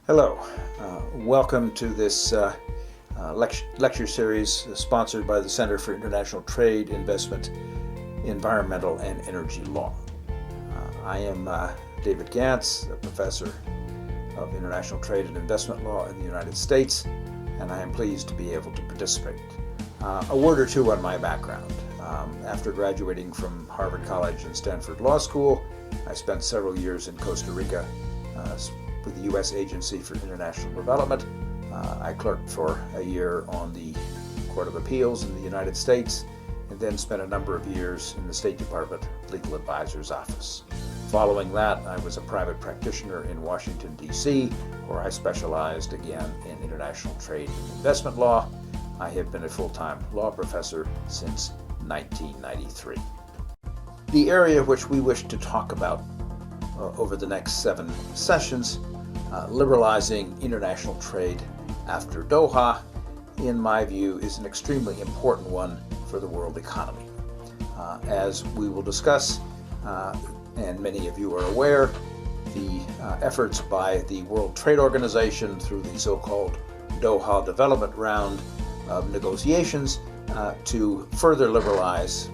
Hello, welcome to this lecture series sponsored by the Center for International Trade, Investment, Environmental, and Energy Law. I am David Gantz, a professor of international trade and investment law in the United States, and I am pleased to be able to participate. A word or two on my background. After graduating from Harvard College and Stanford Law School, I spent several years in Costa Rica with the U.S. Agency for International Development. I clerked for a year on the Court of Appeals in the United States, and then spent a number of years in the State Department Legal Advisor's Office. Following that, I was a private practitioner in Washington, D.C., where I specialized again in international trade and investment law. I have been a full-time law professor since 1993. The area which we wish to talk about over the next 7 sessions, liberalizing international trade after Doha, in my view, is an extremely important one for the world economy. As we will discuss, and many of you are aware, the efforts by the World Trade Organization through the so-called Doha Development Round of negotiations to further liberalize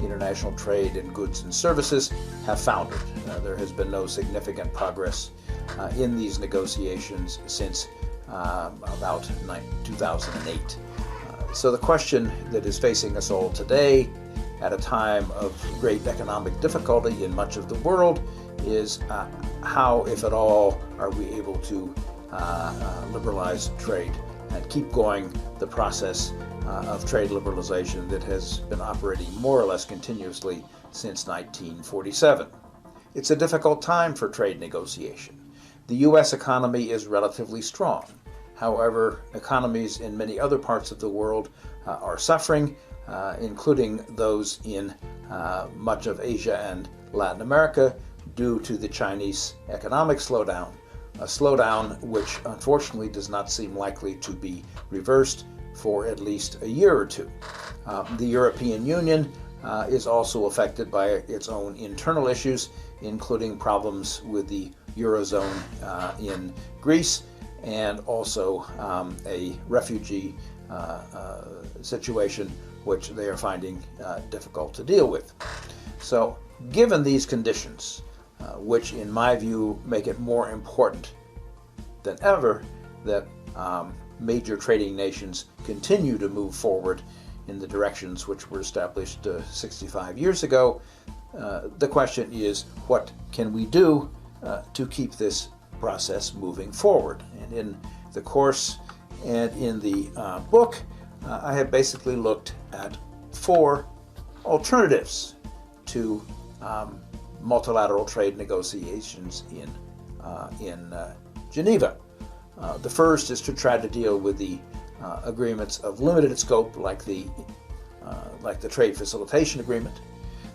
international trade in goods and services have foundered. There has been no significant progress in these negotiations since about 2008. So the question that is facing us all today, at a time of great economic difficulty in much of the world, is how, if at all, are we able to liberalize trade and keep going the process of trade liberalization that has been operating more or less continuously since 1947. It's a difficult time for trade negotiation. The U.S. economy is relatively strong. However, economies in many other parts of the world are suffering, including those in much of Asia and Latin America, due to the Chinese economic slowdown, a slowdown which unfortunately does not seem likely to be reversed for at least a year or two. The European Union is also affected by its own internal issues, including problems with the Eurozone in Greece, and also a refugee situation which they are finding difficult to deal with. So, given these conditions, which in my view make it more important than ever that major trading nations continue to move forward in the directions which were established 65 years ago, the question is, what can we do to keep this process moving forward? And in the course and in the book, I have basically looked at 4 alternatives to multilateral trade negotiations in Geneva. The first is to try to deal with the agreements of limited scope, like the Trade Facilitation Agreement.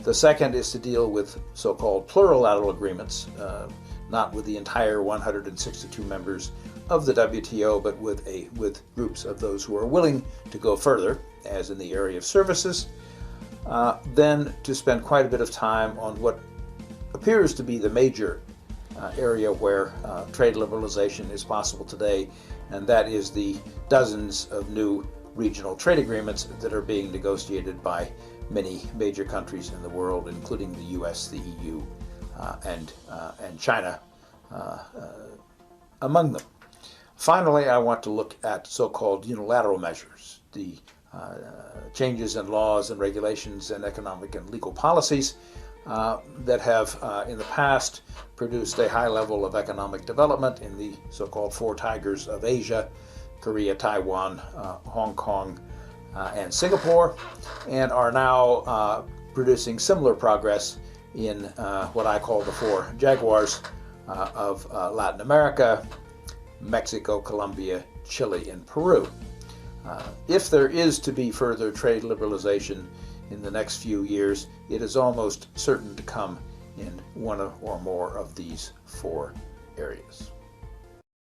The second is to deal with so-called plurilateral agreements, not with the entire 162 members of the WTO, but with groups of those who are willing to go further, as in the area of services. Then to spend quite a bit of time on what appears to be the major area where trade liberalization is possible today, and that is the dozens of new regional trade agreements that are being negotiated by many major countries in the world, including the U.S., the EU, and China among them. Finally, I want to look at so-called unilateral measures, the changes in laws and regulations and economic and legal policies that have in the past produced a high level of economic development in the so-called 4 tigers of Asia: Korea, Taiwan, Hong Kong, and Singapore, and are now producing similar progress in what I call the 4 jaguars of Latin America: Mexico, Colombia, Chile, and Peru. If there is to be further trade liberalization in the next few years, it is almost certain to come in one or more of these 4 areas.